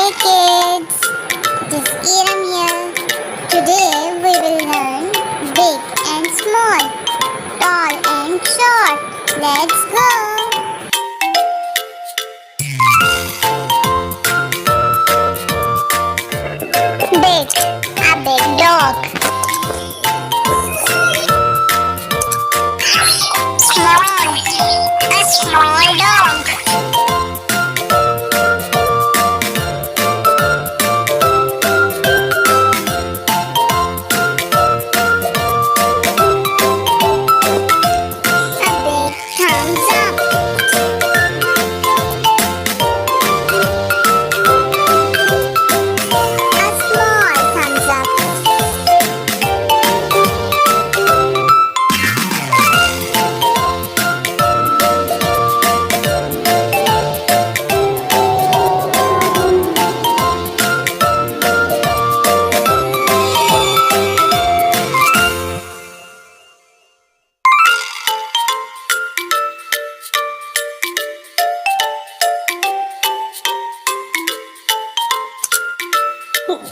Hey kids, just eat 'em here. Today we will learn big and small, tall and short. Let's go. Big, a big dog. Small, a small dog. Thumbs up. A small thumbs up.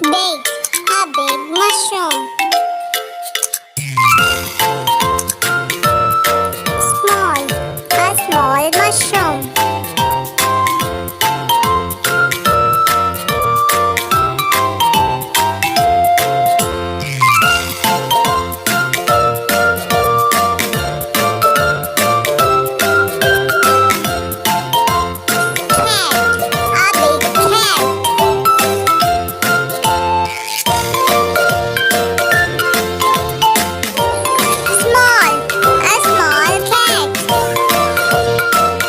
Big, a big mushroom.